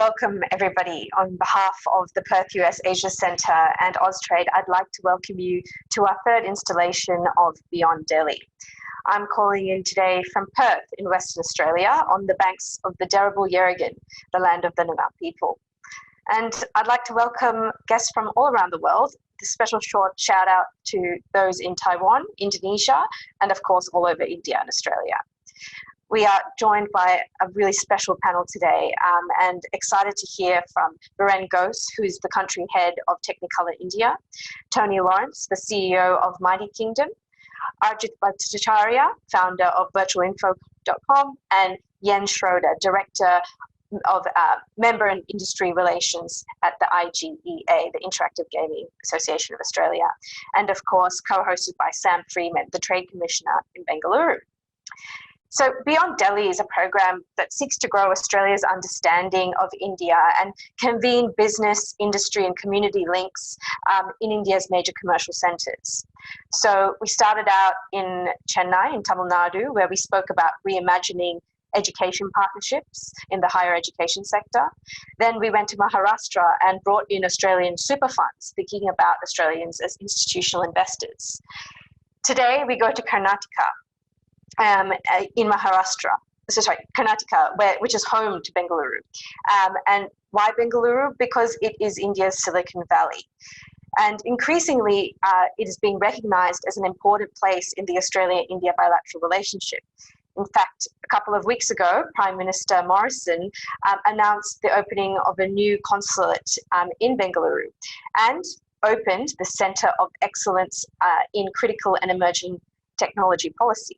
Welcome everybody. On behalf of the Perth USAsia Centre and Austrade, I'd like to welcome you to our third installation of Beyond Delhi. I'm calling in today from Perth in Western Australia on the banks of the Derribul Yerrigan, the land of the Noongar people. And I'd like to welcome guests from all around the world. A special short shout out to those in Taiwan, Indonesia, and of course all over India and Australia. We are joined by a really special panel today and excited to hear from Biren Ghose, who is the country head of Technicolor India, Tony Lawrence, the CEO of Mighty Kingdom, Arijit Bhattacharyya, founder of Virtualinfocom, and Schroeder, director of Member and Industry Relations at the IGEA, the Interactive Gaming Association of Australia, and of course co-hosted by Sam Freeman, the Trade Commissioner in Bengaluru. So Beyond Delhi is a program that seeks to grow Australia's understanding of India and convene business, industry and community links in India's major commercial centres. So we started out in Chennai in Tamil Nadu, where we spoke about reimagining education partnerships in the higher education sector. Then we went to Maharashtra and brought in Australian super funds, thinking about Australians as institutional investors. Today we go to Karnataka. In Maharashtra, Karnataka, which is home to Bengaluru. And why Bengaluru? Because it is India's Silicon Valley. And increasingly, it is being recognised as an important place in the Australia-India bilateral relationship. In fact, a couple of weeks ago, Prime Minister Morrison announced the opening of a new consulate in Bengaluru and opened the Centre of Excellence in Critical and Emerging Technology Policy.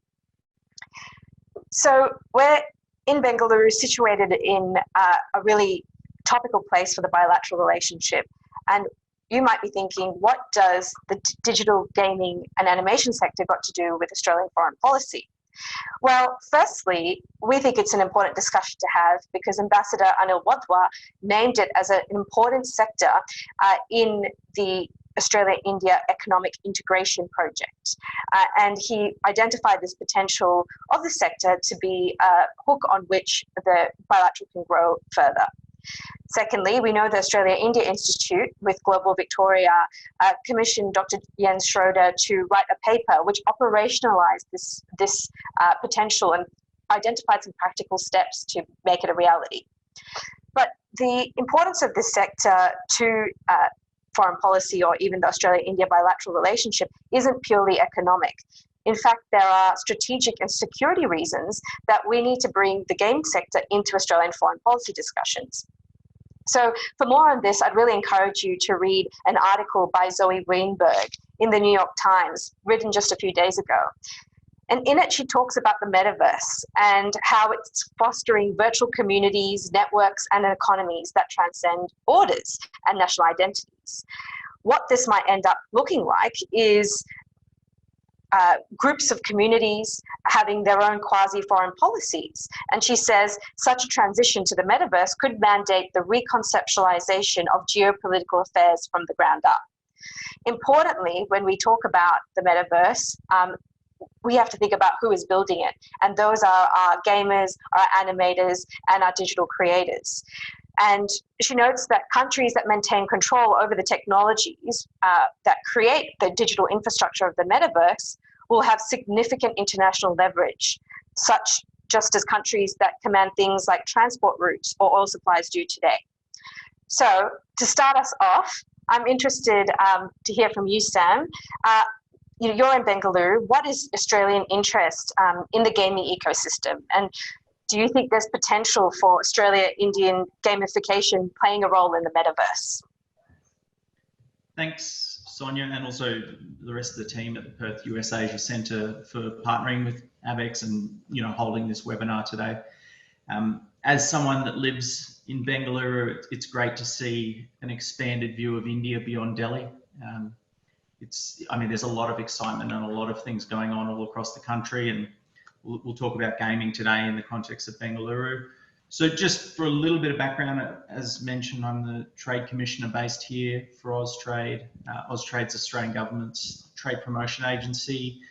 So we're in Bengaluru, situated in a really topical place for the bilateral relationship. And you might be thinking, what does the digital gaming and animation sector got to do with Australian foreign policy? Well, firstly, we think it's an important discussion to have because Ambassador Anil Wadhwa named it as an important sector in the Australia-India Economic Integration Project. And he identified this potential of the sector to be a hook on which the bilateral can grow further. Secondly, we know the Australia-India Institute with Global Victoria commissioned Dr. Schroeder to write a paper which operationalized this potential and identified some practical steps to make it a reality. But the importance of this sector to foreign policy or even the Australia-India bilateral relationship isn't purely economic. In fact, there are strategic and security reasons that we need to bring the gaming sector into Australian foreign policy discussions. So for more on this, I'd really encourage you to read an article by Zoe Weinberg in the New York Times, written just a few days ago. And in it, she talks about the metaverse and how it's fostering virtual communities, networks, and economies that transcend borders and national identities. What this might end up looking like is groups of communities having their own quasi-foreign policies. And she says such a transition to the metaverse could mandate the reconceptualization of geopolitical affairs from the ground up. Importantly, when we talk about the metaverse, we have to think about who is building it. And those are our gamers, our animators, and our digital creators. And she notes that countries that maintain control over the technologies that create the digital infrastructure of the metaverse will have significant international leverage, such just as countries that command things like transport routes or oil supplies do today. So to start us off, I'm interested to hear from you, Sam. You're in Bengaluru. What is Australian interest in the gaming ecosystem? And do you think there's potential for Australia-Indian gamification playing a role in the metaverse? Thanks, Sonia, and also the rest of the team at the Perth USAsia Centre for partnering with ABEX and holding this webinar today. As someone that lives in Bengaluru, it's great to see an expanded view of India beyond Delhi. There's a lot of excitement and a lot of things going on all across the country, and we'll talk about gaming today in the context of Bengaluru. So just for a little bit of background, as mentioned, I'm the Trade Commissioner based here for Austrade. Austrade's Australian government's trade promotion agency,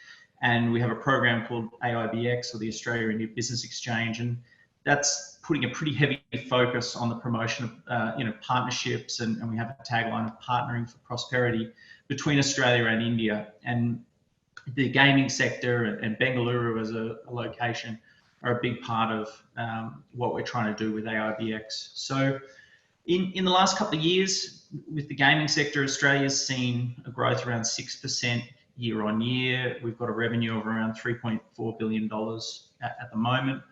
and we have a program called AIBX, or the Australia India Business Exchange, and that's putting a pretty heavy focus on the promotion of partnerships, and we have a tagline of partnering for prosperity between Australia and India. And the gaming sector and Bengaluru as a location are a big part of what we're trying to do with AIBX. So in the last couple of years with the gaming sector, Australia's seen a growth around 6% year on year. We've got a revenue of around $3.4 billion at the moment.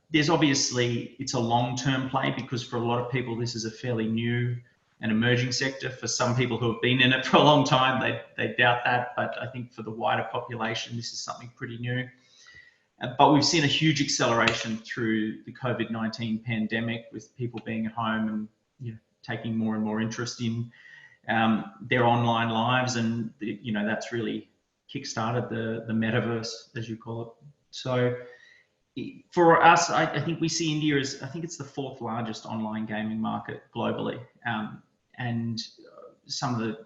There's obviously, it's a long-term play because for a lot of people, this is a fairly new and emerging sector. For some people who have been in it for a long time, they doubt that. But I think for the wider population, this is something pretty new. But we've seen a huge acceleration through the COVID-19 pandemic with people being at home and taking more and more interest in their online lives. And, that's really kickstarted the metaverse, as you call it. So for us, I think we see India as, I think it's the 4th largest online gaming market globally. And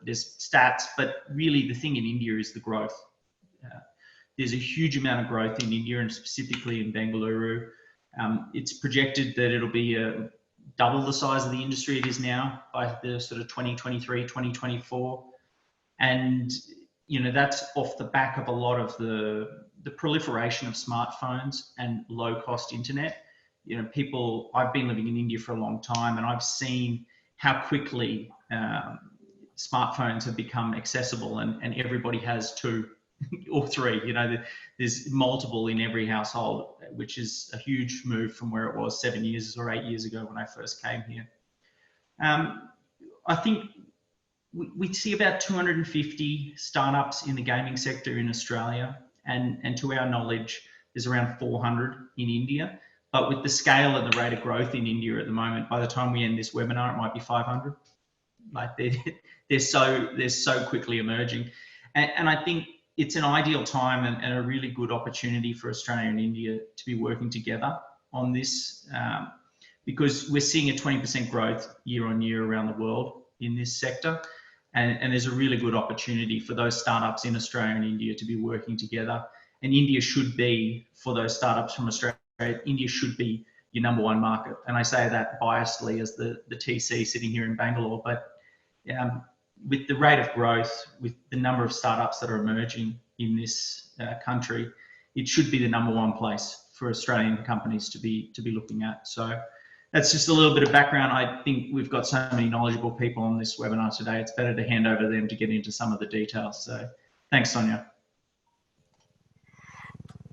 there's stats, but really the thing in India is the growth. There's a huge amount of growth in India and specifically in Bengaluru. It's projected that it'll be double the size of the industry it is now by the sort of 2023, 2024. And, that's off the back of a lot of the proliferation of smartphones and low cost internet. I've been living in India for a long time and I've seen how quickly smartphones have become accessible and everybody has 2 or 3, there's multiple in every household, which is a huge move from where it was 7 years or 8 years ago when I first came here. I think we see about 250 startups in the gaming sector in Australia, and to our knowledge, there's around 400 in India. But with the scale and the rate of growth in India at the moment, by the time we end this webinar, it might be 500. Like they're so quickly emerging, and I think it's an ideal time and a really good opportunity for Australia and India to be working together on this, because we're seeing a 20% growth year on year around the world in this sector. And there's a really good opportunity for those startups in Australia and India to be working together. And India should be, for those startups from Australia, India should be your #1 market. And I say that biasedly as the TC sitting here in Bangalore, but with the rate of growth, with the number of startups that are emerging in this country, it should be the #1 place for Australian companies to be looking at. So that's just a little bit of background. I think we've got so many knowledgeable people on this webinar today. It's better to hand over to them to get into some of the details. So thanks, Sonia.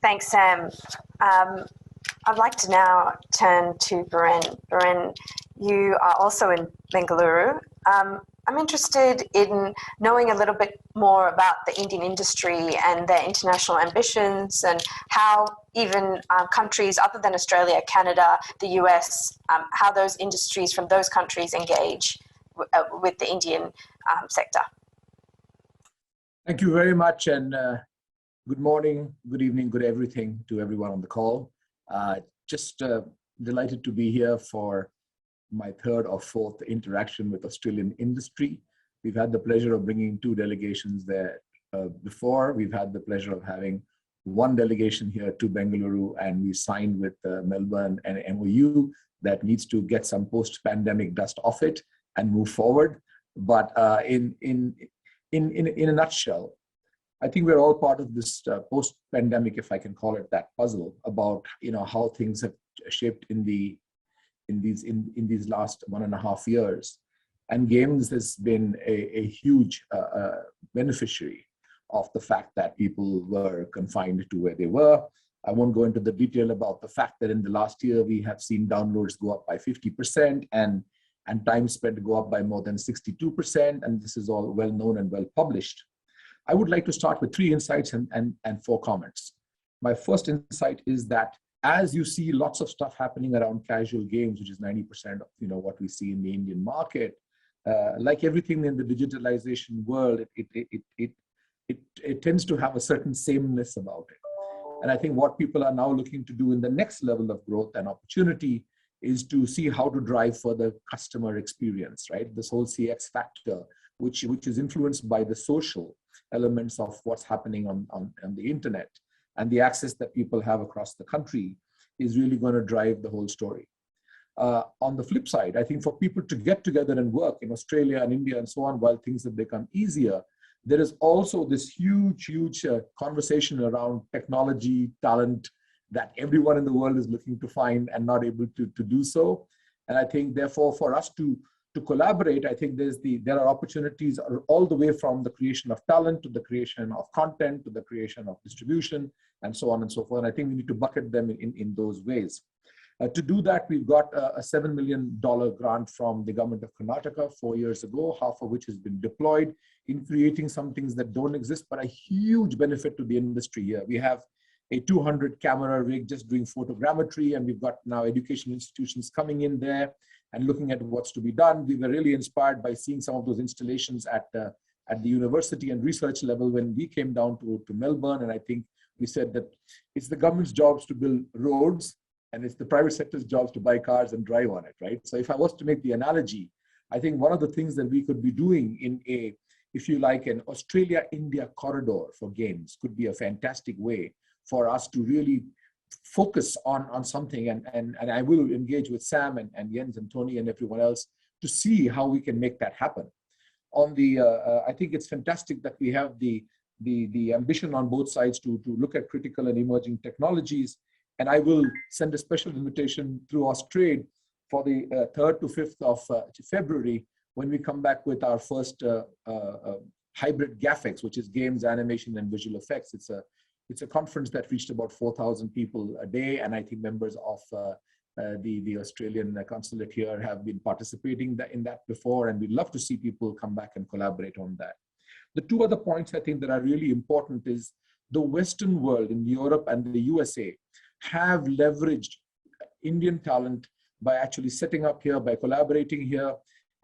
Thanks, Sam. I'd like to now turn to Biren. Biren, you are also in Bengaluru. I'm interested in knowing a little bit more about the Indian industry and their international ambitions and how even countries other than Australia, Canada, the US, how those industries from those countries engage with the Indian sector. Thank you very much, and good morning, good evening, good everything to everyone on the call. Just delighted to be here for my 3rd or 4th interaction with Australian industry. We've had the pleasure of bringing 2 delegations there before. We've had the pleasure of having 1 delegation here to Bengaluru, and we signed with Melbourne an MOU that needs to get some post-pandemic dust off it and move forward. But in a nutshell, I think we're all part of this post-pandemic, if I can call it that, puzzle about how things have shaped in these last 1.5 years. And games has been a huge beneficiary of the fact that people were confined to where they were. I won't go into the detail about the fact that in the last year, we have seen downloads go up by 50% and time spent go up by more than 62%. And this is all well known and well published. I would like to start with 3 insights and 4 comments. My first insight is that as you see lots of stuff happening around casual games, which is 90% of what we see in the Indian market, like everything in the digitalization world, it tends to have a certain sameness about it. And I think what people are now looking to do in the next level of growth and opportunity is to see how to drive further customer experience, right? This whole CX factor, which is influenced by the social elements of what's happening on the internet and the access that people have across the country. is really going to drive the whole story. On the flip side, I think for people to get together and work in Australia and India and so on, while things have become easier, there is also this huge conversation around technology, talent that everyone in the world is looking to find and not able to do so. And I think, therefore, for us to collaborate, I think there are opportunities all the way from the creation of talent to the creation of content to the creation of distribution and so on and so forth. And I think we need to bucket them in those ways. To do that, we've got a $7 million grant from the government of Karnataka 4 years ago, half of which has been deployed in creating some things that don't exist, but a huge benefit to the industry here. We have a 200 camera rig just doing photogrammetry, and we've got now education institutions coming in there and looking at what's to be done. We were really inspired by seeing some of those installations at the university and research level when we came down to Melbourne. And I think we said that it's the government's jobs to build roads, and it's the private sector's jobs to buy cars and drive on it, right? So if I was to make the analogy, I think one of the things that we could be doing in a, if you like, an Australia-India corridor for games could be a fantastic way for us to really focus on something. And I will engage with Sam and Jens and Tony and everyone else to see how we can make that happen. On the, I think it's fantastic that we have the ambition on both sides to look at critical and emerging technologies. And I will send a special invitation through Austrade for the 3rd to 5th of February, when we come back with our first hybrid GAFX, which is games, animation, and visual effects. It's a conference that reached about 4,000 people a day, and I think members of the Australian consulate here have been participating in that before, and we'd love to see people come back and collaborate on that. The two other points I think that are really important is the Western world in Europe and the USA have leveraged Indian talent by actually setting up here, by collaborating here,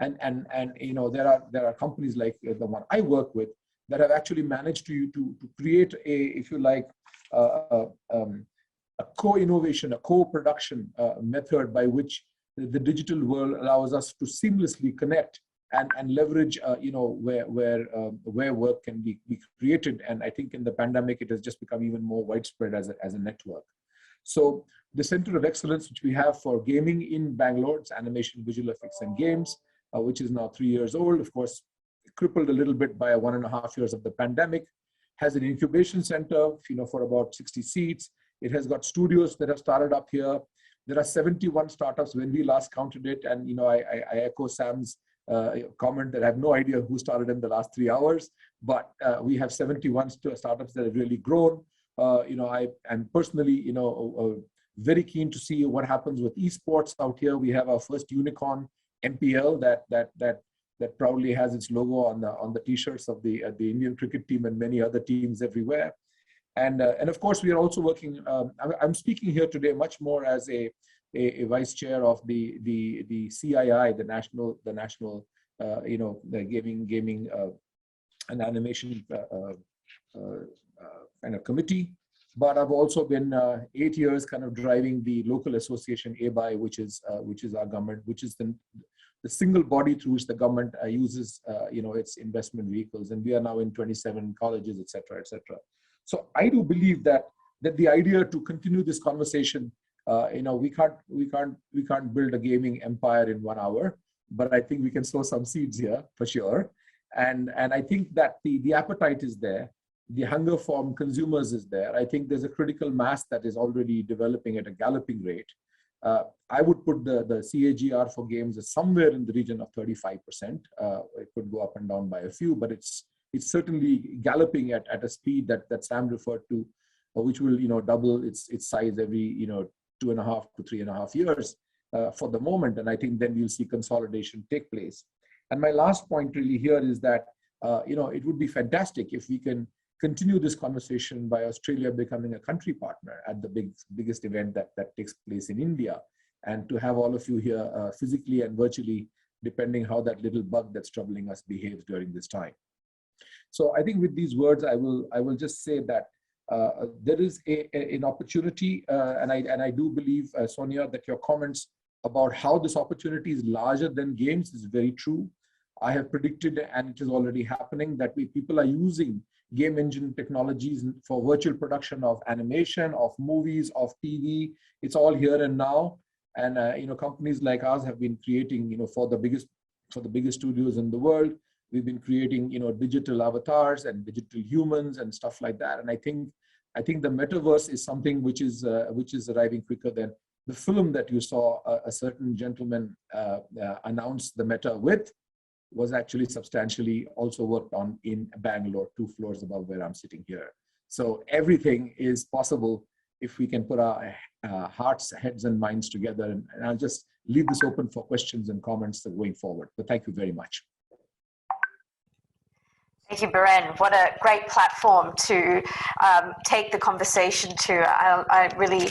and you know, there are companies like the one I work with that have actually managed to create a, if you like, a co-innovation, a co-production method by which the digital world allows us to seamlessly connect and leverage, you know, where work can be created. And I think in the pandemic, it has just become even more widespread as a network. So the Center of Excellence, which we have for gaming in Bangalore, it's animation, visual effects, and games, which is now 3 years old, of course, crippled a little bit by 1.5 years of the pandemic, has an incubation center, you know, for about 60 seats. It has got studios that have started up here. There are 71 startups when we last counted it. And, you know, I echo Sam's comment that I have no idea who started in the last 3 hours, but we have 71 startups that have really grown. You know, I am personally, you know, very keen to see what happens with esports out here. We have our first unicorn MPL that proudly has its logo on the t-shirts of the Indian cricket team and many other teams everywhere. And of course, we are also working. I'm speaking here today much more as a vice chair of the CII, the national you know, the gaming and animation kind of committee. But I've also been 8 years kind of driving the local association ABI, which is our government, which is the single body through which the government uses you know, its investment vehicles. And we are now in 27 colleges, et cetera, et cetera. So I do believe that the idea to continue this conversation, you know, we can't build a gaming empire in 1 hour, but I think we can sow some seeds here for sure. And I think that the appetite is there. The hunger from consumers is there. I think there's a critical mass that is already developing at a galloping rate. I would put the CAGR for games as somewhere in the region of 35%. It could go up and down by a few, but it's certainly galloping at a speed that Sam referred to, which will, you know, double its size every, you know, 2.5 to 3.5 years for the moment. And I think then you'll see consolidation take place. And my last point really here is that, you know, it would be fantastic if we can continue this conversation by Australia becoming a country partner at the biggest event that takes place in India, and to have all of you here physically and virtually, depending how that little bug that's troubling us behaves during this time. So I think with these words, I will just say that there is an opportunity, and I do believe, Sonia, that your comments about how this opportunity is larger than games is very true. I have predicted, and it is already happening, that people are using game engine technologies for virtual production of animation, of movies, of TV. It's all here and now. And companies like ours have been creating, for the biggest studios in the world, we've been creating, digital avatars and digital humans and stuff like that. And I think the metaverse is something which is arriving quicker than the film that you saw a certain gentleman announce the meta with, was actually substantially also worked on in Bangalore, 2 floors above where I'm sitting here. So everything is possible if we can put our hearts, heads, and minds together. And I'll just leave this open for questions and comments going forward. But thank you very much. Thank you, Biren. What a great platform to take the conversation to. I really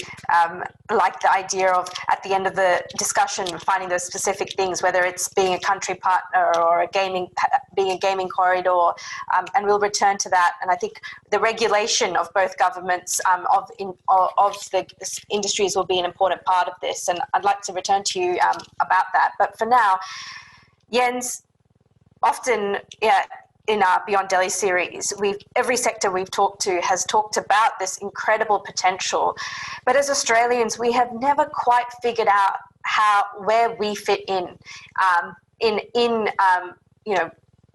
like the idea of, at the end of the discussion, finding those specific things, whether it's being a country partner or being a gaming corridor, and we'll return to that. And I think the regulation of both governments of the industries will be an important part of this. And I'd like to return to you about that. But for now, Jens, often, in our Beyond Delhi series, every sector we've talked to has talked about this incredible potential. But as Australians, we have never quite figured out where we fit in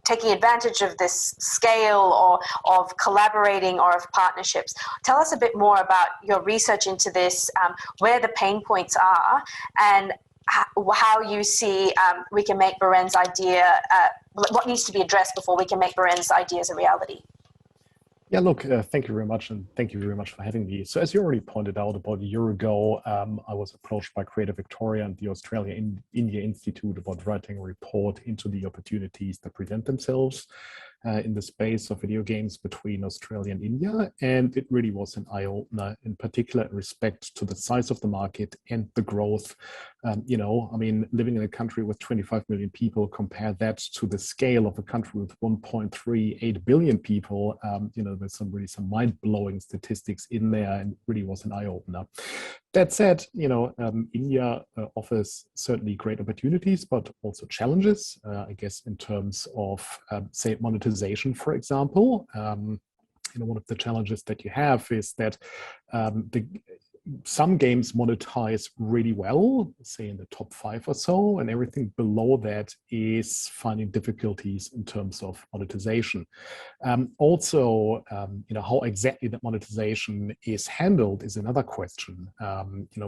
taking advantage of this scale or of collaborating or of partnerships. Tell us a bit more about your research into this, where the pain points are, and how you see we can make Biren's idea, what needs to be addressed before we can make Biren's ideas a reality. Yeah, look, thank you very much, and thank you very much for having me. So as you already pointed out, about a year ago, I was approached by Creative Victoria and the Australia-India Institute about writing a report into the opportunities that present themselves in the space of video games between Australia and India. And it really was an eye-opener, in particular in respect to the size of the market and the growth. Living in a country with 25 million people, compare that to the scale of a country with 1.38 billion people, there's some mind-blowing statistics in there, and it really was an eye-opener. That said, India offers certainly great opportunities, but also challenges, I guess, in terms of, say, monetization, for example. One of the challenges that you have is that some games monetize really well, say in the top 5 or so, and everything below that is finding difficulties in terms of monetization. How exactly that monetization is handled is another question.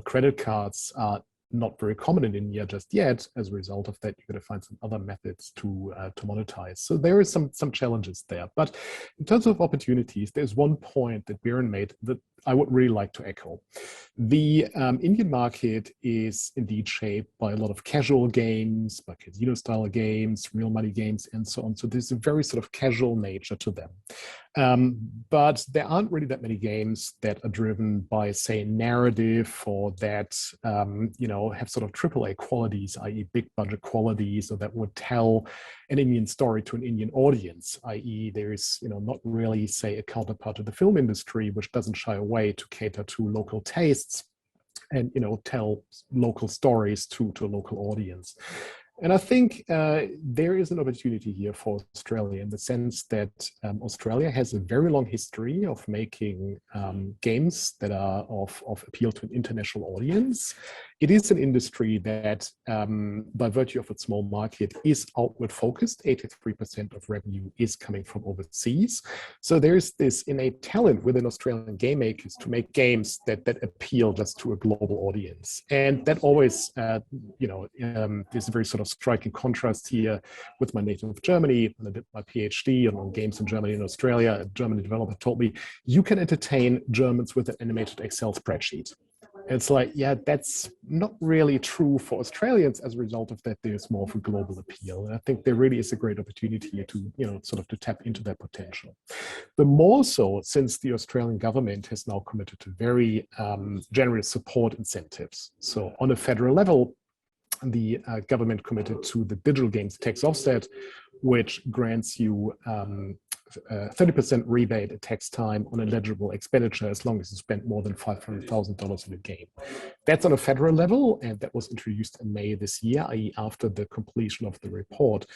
Credit cards are not very common in India just yet. As a result of that, you're going to find some other methods to monetize. So there is some challenges there. But in terms of opportunities, there's one point that Biren made that I would really like to echo. The Indian market is indeed shaped by a lot of casual games, by casino-style games, real money games, and so on. So there's a very sort of casual nature to them. But there aren't really that many games that are driven by, say, narrative, or that have sort of AAA qualities, i.e. big budget qualities, or that would tell an Indian story to an Indian audience, i.e. there is not really, say, a counterpart to the film industry which doesn't shy away to cater to local tastes and tell local stories to a local audience. And I think there is an opportunity here for Australia, in the sense that Australia has a very long history of making games that are of appeal to an international audience. It is an industry that, by virtue of its small market, is outward focused. 83% of revenue is coming from overseas. So there's this innate talent within Australian game makers to make games that appeal just to a global audience. And that always, there's a very sort of striking contrast here with my native Germany. When I did my PhD on games in Germany and Australia, a German developer told me, you can entertain Germans with an animated Excel spreadsheet. It's like, yeah, that's not really true for Australians. As a result of that, there's more of a global appeal. And I think there really is a great opportunity here to, to tap into that potential. The more so since the Australian government has now committed to very generous support incentives. So on a federal level, the government committed to the digital games tax offset, which grants you 30% rebate at tax time on eligible expenditure as long as you spend more than $500,000 in a game. That's on a federal level, and that was introduced in May this year, i.e. after the completion of the report.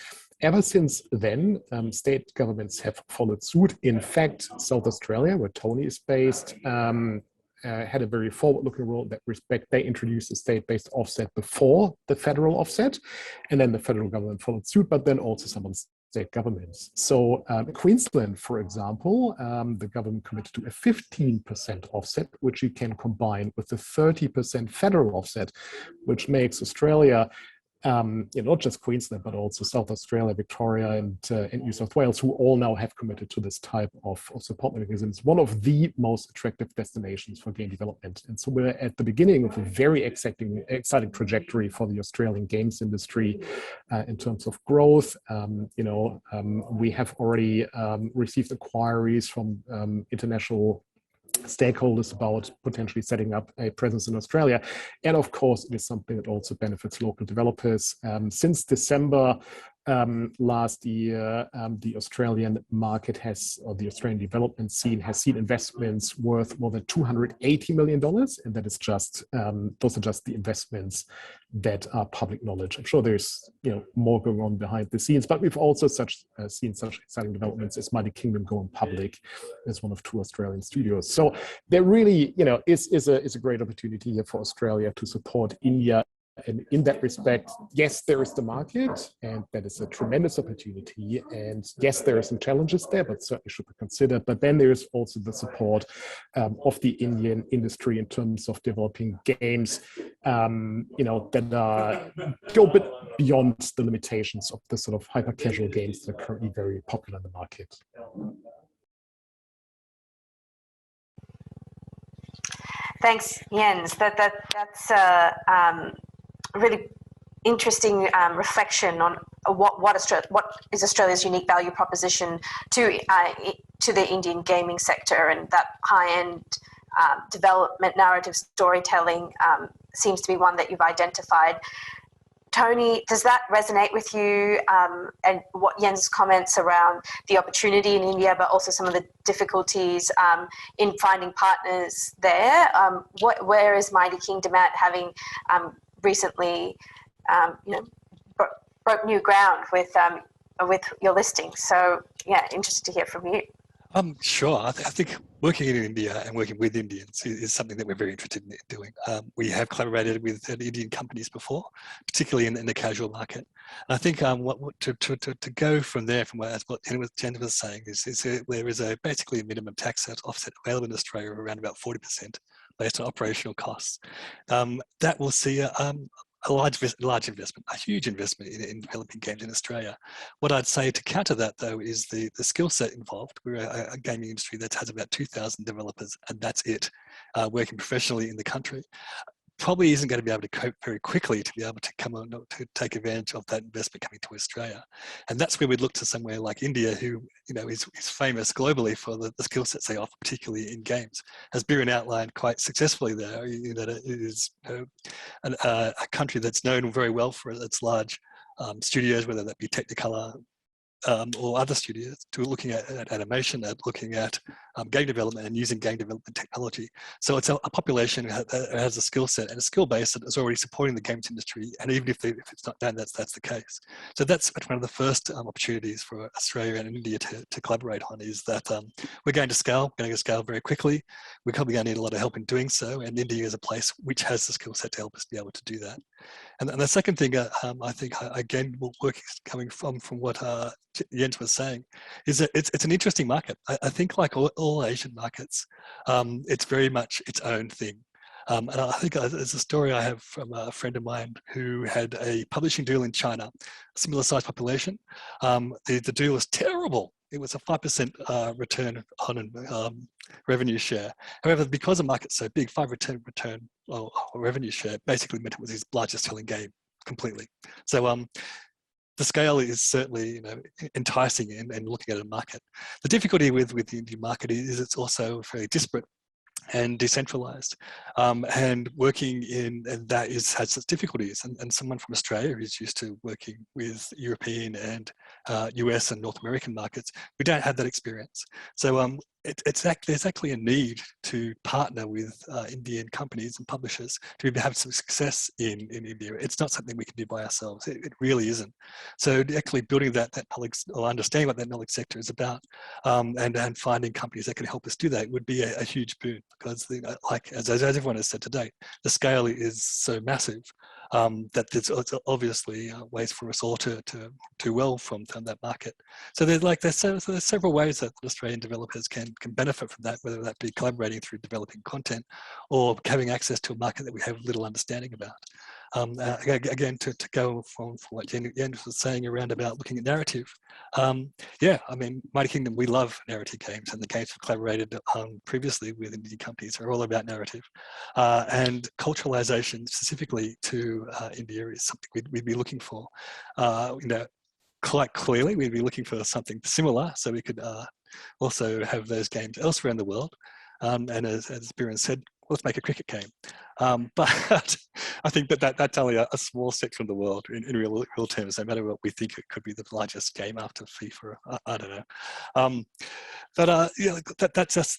Ever since then, state governments have followed suit. In fact, South Australia, where Tony is based, had a very forward-looking role in that respect. They introduced a state-based offset before the federal offset, and then the federal government followed suit, but then also some state governments. So Queensland, for example, the government committed to a 15% offset, which you can combine with the 30% federal offset, which makes Australia, not just Queensland, but also South Australia, Victoria, and New South Wales, who all now have committed to this type of support mechanisms, one of the most attractive destinations for game development. And so we're at the beginning of a very exciting trajectory for the Australian games industry in terms of growth. We have already received inquiries from international stakeholders about potentially setting up a presence in Australia. And of course, it is something that also benefits local developers. Since December last year, the Australian market or the Australian development scene has seen investments worth more than $280 million. And that is just, those are just the investments that are public knowledge. I'm sure there's more going on behind the scenes, but we've also seen such exciting developments as Mighty Kingdom going public as one of 2 Australian studios. So there really, is a great opportunity here for Australia to support India. And in that respect, yes, there is the market, and that is a tremendous opportunity. And yes, there are some challenges there, but certainly should be considered. But then there is also the support of the Indian industry in terms of developing games, that go a bit beyond the limitations of the sort of hyper-casual games that are currently very popular in the market. Thanks, Jens. That's really interesting reflection on what is Australia's unique value proposition to the Indian gaming sector, and that high-end development narrative storytelling seems to be one that you've identified. Tony, does that resonate with you, and what Jens' comments around the opportunity in India, but also some of the difficulties in finding partners there? Where is Mighty Kingdom at, having recently broke new ground with your listing? So yeah, interested to hear from you. Sure. I think working in India and working with Indians is something that we're very interested in doing. We have collaborated with Indian companies before, particularly in the casual market. And I think to go from there, from what Jen was saying, is there is basically a minimum tax offset available in Australia of around about 40% based on operational costs. That will see a large investment, a huge investment in developing games in Australia. What I'd say to counter that, though, is the skill set involved. We're a gaming industry that has about 2,000 developers, and that's it, working professionally in the country. Probably isn't going to be able to cope very quickly to be able to come on to take advantage of that investment coming to Australia. And that's where we'd look to somewhere like India, who is famous globally for the skill sets they offer, particularly in games. As Biren outlined quite successfully there, that it is a country that's known very well for its large studios, whether that be Technicolor, or other studios, to looking at animation, at looking at game development and using game development technology. So it's a population that has a skill set and a skill base that is already supporting the games industry. And even if it's not done, that's the case. So that's one of the first opportunities for Australia and India to collaborate on, is that we're going to scale very quickly. We're probably going to need a lot of help in doing so. And India is a place which has the skill set to help us be able to do that. And the second thing, I think, again, coming from what Jens was saying, is that it's an interesting market. I think, like all Asian markets, it's very much its own thing. And I think there's a story I have from a friend of mine who had a publishing deal in China, a similar size population. The deal was terrible. It was a 5% return on revenue share. However, because the market's so big, 5% return or revenue share basically meant it was his largest selling game completely. So the scale is certainly enticing and looking at a market. The difficulty with the Indian market is it's also very disparate and decentralized, and working and that has its difficulties, and someone from Australia who's used to working with European and US and North American markets, we don't have that experience. So there's actually a need to partner with Indian companies and publishers to have some success in India. It's not something we can do by ourselves. It really isn't. So actually building that knowledge, or understanding what that knowledge sector is about, and finding companies that can help us do that would be a huge boon, because like as everyone has said today, the scale is so massive that there's obviously ways for us all to do well from that market. So there's several ways that Australian developers can benefit from that, whether that be collaborating through developing content or having access to a market that we have little understanding about. Again, to go from what Jen was saying around about looking at narrative, yeah, I mean, Mighty Kingdom, we love narrative games, and the games we've collaborated previously with Indian companies are all about narrative. And culturalization specifically to India is something we'd be looking for. Quite clearly, we'd be looking for something similar, so we could also have those games elsewhere in the world. And as Biren said, let's make a cricket game. But I think that's only a small section of the world in real terms, no matter what we think it could be the largest game after FIFA. I don't know. Yeah, that's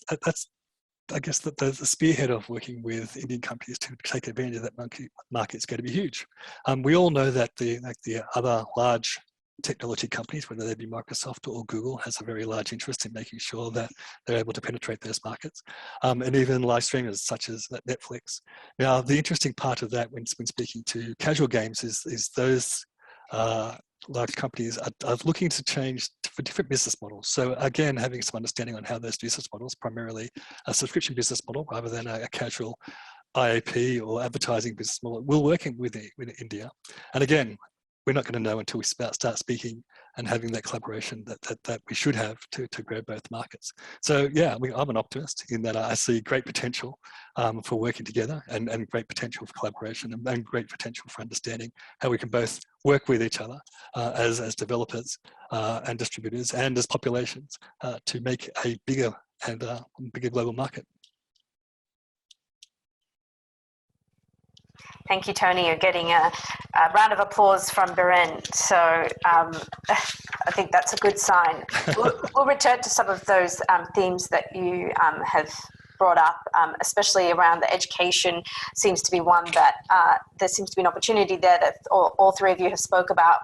I guess that the spearhead of working with Indian companies to take advantage of that market is going to be huge. We all know that the other large technology companies, whether they be Microsoft or Google, has a very large interest in making sure that they're able to penetrate those markets, and even live streamers such as Netflix. Now, the interesting part of that when speaking to casual games is those large companies are looking to change for different business models. So again, having some understanding on how those business models, primarily a subscription business model rather than a casual IAP or advertising business model, will work with India. And again, we're not going to know until we start speaking and having that collaboration that we should have to grow both markets. So yeah, I'm an optimist in that I see great potential for working together, and great potential for collaboration, and great potential for understanding how we can both work with each other as developers and distributors and as populations to make a bigger global market. Thank you, Tony. You're getting a round of applause from Biren. So I think that's a good sign. We'll return to some of those themes that you have brought up, especially around the education. Seems to be one that there seems to be an opportunity there that all three of you have spoke about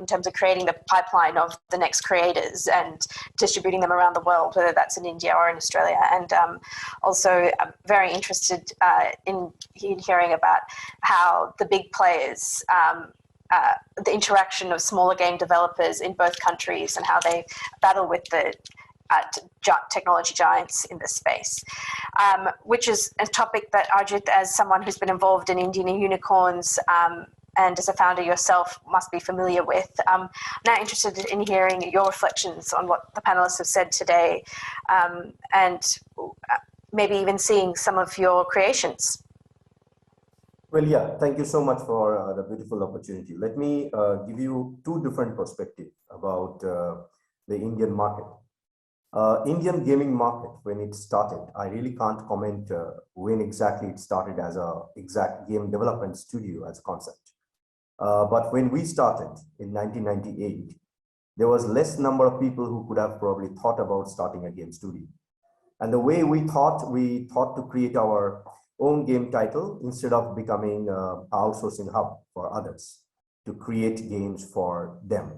in terms of creating the pipeline of the next creators and distributing them around the world, whether that's in India or in Australia. And also I'm very interested in hearing about how the big players, the interaction of smaller game developers in both countries and how they battle with the technology giants in this space, which is a topic that Arijit, as someone who's been involved in Indian unicorns and as a founder yourself, must be familiar with. Now interested in hearing your reflections on what the panelists have said today, and maybe even seeing some of your creations. Well, yeah, thank you so much for the beautiful opportunity. Let me give you two different perspectives about the Indian market. Indian gaming market, when it started, I really can't comment when exactly it started as a exact game development studio as a concept. But when we started in 1998, there was less number of people who could have probably thought about starting a game studio. And the way we thought to create our own game title instead of becoming an outsourcing hub for others to create games for them.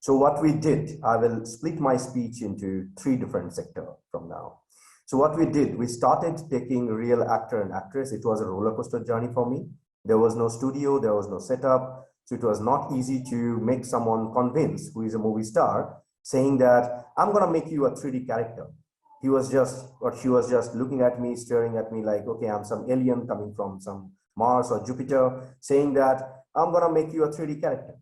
So what we did, I will split my speech into three different sectors from now. So what we did, we started taking real actor and actress. It was a roller coaster journey for me. There was no studio, there was no setup. So it was not easy to make someone convince who is a movie star saying that I'm gonna make you a 3D character. He was just, or she was just looking at me, staring at me like, okay, I'm some alien coming from some Mars or Jupiter, saying that I'm gonna make you a 3D character.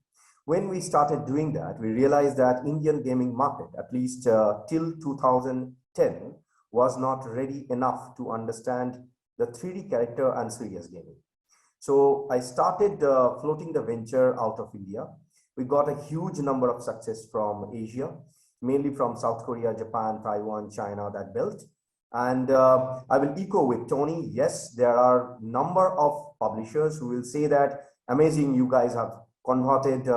When we started doing that, we realized that Indian gaming market, at least till 2010, was not ready enough to understand the 3D character and serious gaming. So I started floating the venture out of India. We got a huge number of success from Asia, mainly from South Korea, Japan, Taiwan, China, that belt. And I will echo with Tony. Yes, there are number of publishers who will say that amazing, you guys have converted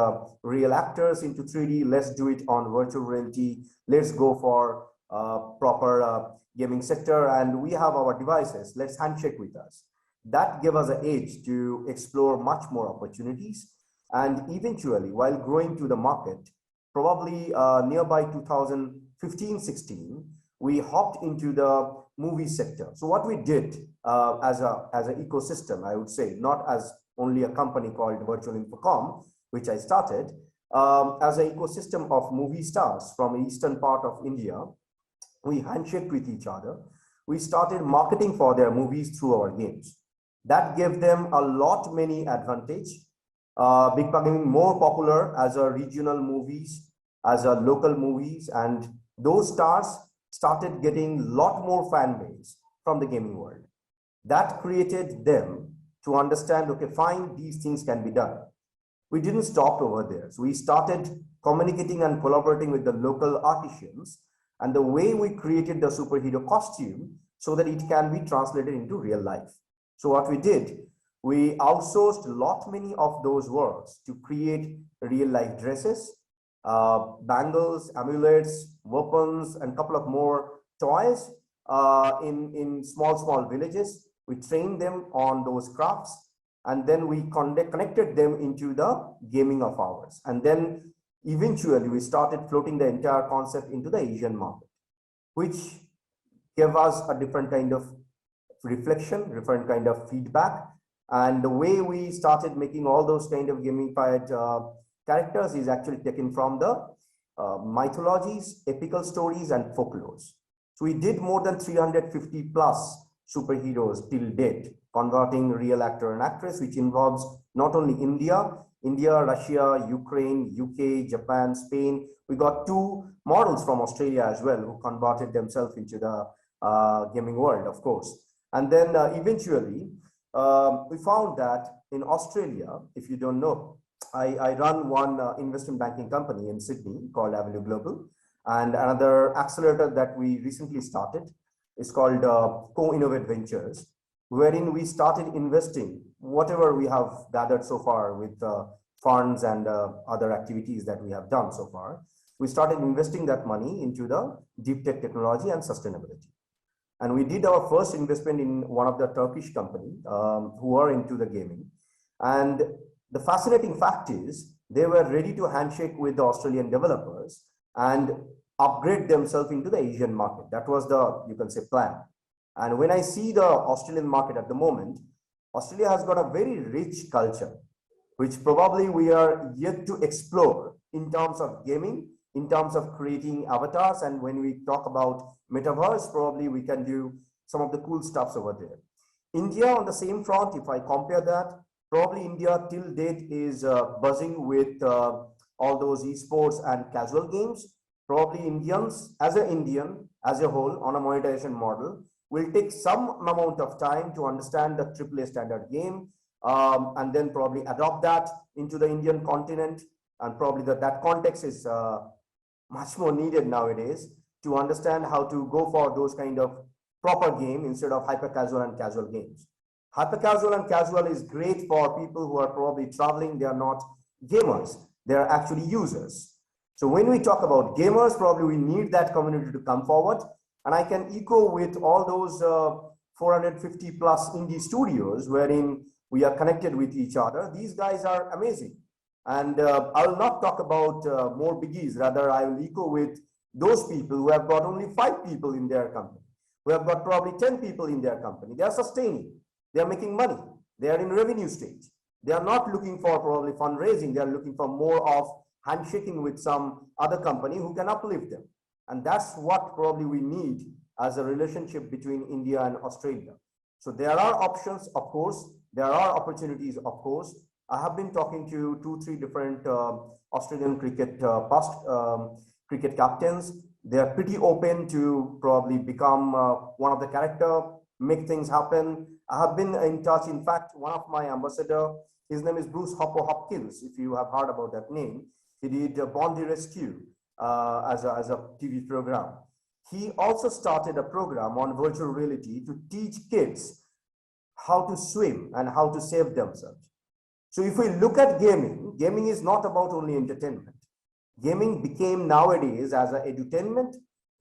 real actors into 3D. Let's do it on virtual reality. Let's go for proper gaming sector, and we have our devices. Let's handshake with us. That gave us an edge to explore much more opportunities. And eventually, while growing to the market, probably nearby 2015-16, we hopped into the movie sector. So what we did as an ecosystem, I would say, not as only a company called Virtualinfocom, which I started, as an ecosystem of movie stars from eastern part of India, we handshake with each other. We started marketing for their movies through our games. That gave them a lot many advantage, becoming more popular as a regional movies, as a local movies, and those stars started getting a lot more fan base from the gaming world. That created them to understand, okay, fine, these things can be done. We didn't stop over there. So we started communicating and collaborating with the local artisans, and the way we created the superhero costume so that it can be translated into real life. So what we did, we outsourced a lot many of those works to create real life dresses, bangles, amulets, weapons, and a couple of more toys in small villages. We trained them on those crafts, and then we connected them into the gaming of ours. And then eventually we started floating the entire concept into the Asian market, which gave us a different kind of reflection, different kind of feedback. And the way we started making all those kind of gamified characters is actually taken from the mythologies, epical stories, and folklores. So we did more than 350 plus superheroes till date, converting real actor and actress, which involves not only India, Russia, Ukraine, UK, Japan, Spain. We got 2 models from Australia as well who converted themselves into the gaming world, of course. And then eventually, we found that in Australia, if you don't know, I run one investment banking company in Sydney called Avenue Global, and another accelerator that we recently started is called Co-Innovate Ventures, wherein we started investing whatever we have gathered so far with funds and other activities that we have done so far. We started investing that money into the deep tech technology and sustainability. And we did our first investment in one of the Turkish company who are into the gaming. And the fascinating fact is they were ready to handshake with the Australian developers and upgrade themselves into the Asian market. That was the, you can say, plan. And when I see the Australian market at the moment, Australia has got a very rich culture, which probably we are yet to explore in terms of gaming, in terms of creating avatars. And when we talk about metaverse, probably we can do some of the cool stuffs over there. India on the same front, if I compare that, probably India till date is buzzing with all those esports and casual games. Probably Indians, as an Indian, as a whole, on a monetization model, will take some amount of time to understand the AAA standard game, and then probably adopt that into the Indian continent. And probably that context is much more needed nowadays to understand how to go for those kind of proper game instead of hyper casual and casual games. Hyper casual and casual is great for people who are probably traveling. They are not gamers. They are actually users. So when we talk about gamers, probably we need that community to come forward. And I can echo with all those 450 plus indie studios wherein we are connected with each other. These guys are amazing. And I will not talk about more biggies. Rather, I will echo with those people who have got only 5 people in their company, who have got probably 10 people in their company. They are sustaining. They are making money. They are in revenue stage. They are not looking for probably fundraising. They are looking for more of handshaking with some other company who can uplift them. And that's what probably we need as a relationship between India and Australia. So there are options, of course. There are opportunities, of course. I have been talking to 2-3 different Australian past cricket captains. They are pretty open to probably become one of the character, make things happen. I have been in touch. In fact, one of my ambassador, his name is Bruce Hopkins, if you have heard about that name. He did Bondi Rescue as a TV program. he also started a program on virtual reality to teach kids how to swim and how to save themselves. So if we look at gaming, gaming is not about only entertainment. Gaming became nowadays as an edutainment.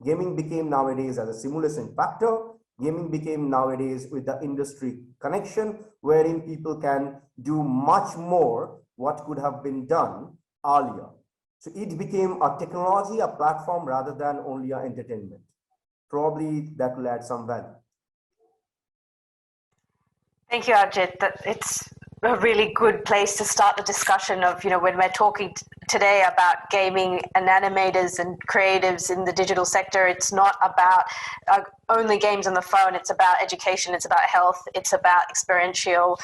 Gaming became nowadays as a simulation factor. Gaming became nowadays with the industry connection, wherein people can do much more what could have been done earlier. So it became a technology, a platform, rather than only an entertainment. Probably that will add some value. Thank you, Arijit. It's a really good place to start the discussion of, when we're talking today about gaming and animators and creatives in the digital sector, it's not about only games on the phone. It's about education. It's about health. It's about experiential,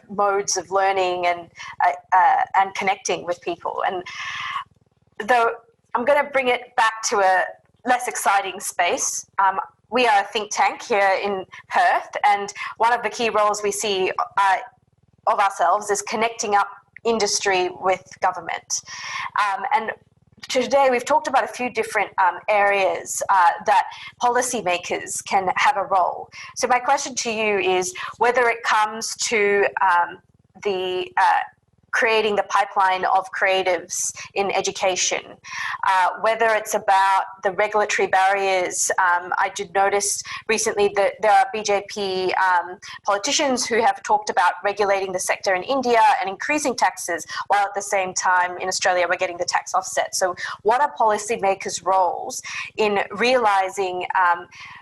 modes of learning and connecting with people. And though I'm going to bring it back to a less exciting space. We are a think tank here in Perth, and one of the key roles we see of ourselves is connecting up industry with government. And today we've talked about a few different areas that policymakers can have a role. So my question to you is whether it comes to the creating the pipeline of creatives in education, whether it's about the regulatory barriers. I did notice recently that there are BJP politicians who have talked about regulating the sector in India and increasing taxes, while at the same time in Australia we're getting the tax offset. So what are policymakers' roles in realising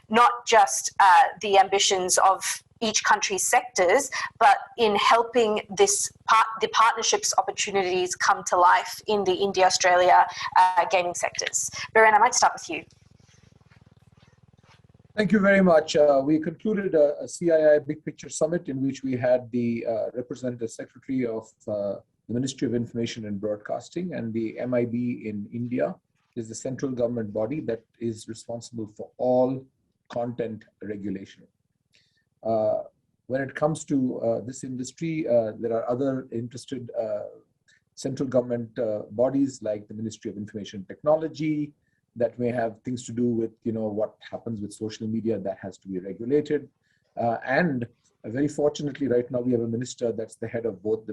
not just the ambitions of each country's sectors, but in helping the partnerships opportunities come to life in the India-Australia gaming sectors? Biren, I might start with you. Thank you very much. We concluded a CII Big Picture Summit in which we had the representative secretary of the Ministry of Information and Broadcasting, and the MIB in India is the central government body that is responsible for all content regulation. When it comes to this industry, there are other interested central government bodies like the Ministry of Information and Technology that may have things to do with what happens with social media that has to be regulated. And very fortunately, right now we have a minister that's the head of both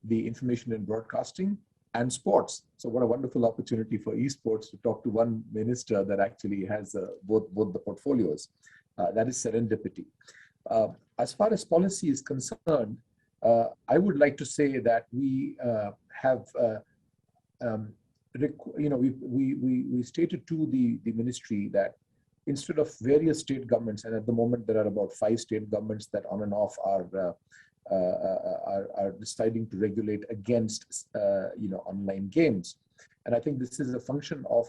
the information and broadcasting and sports. So what a wonderful opportunity for esports to talk to one minister that actually has both the portfolios. That is serendipity. As far as policy is concerned, I would like to say that we have, we stated to the ministry that instead of various state governments, and at the moment there are about 5 state governments that on and off are deciding to regulate against online games, and I think this is a function of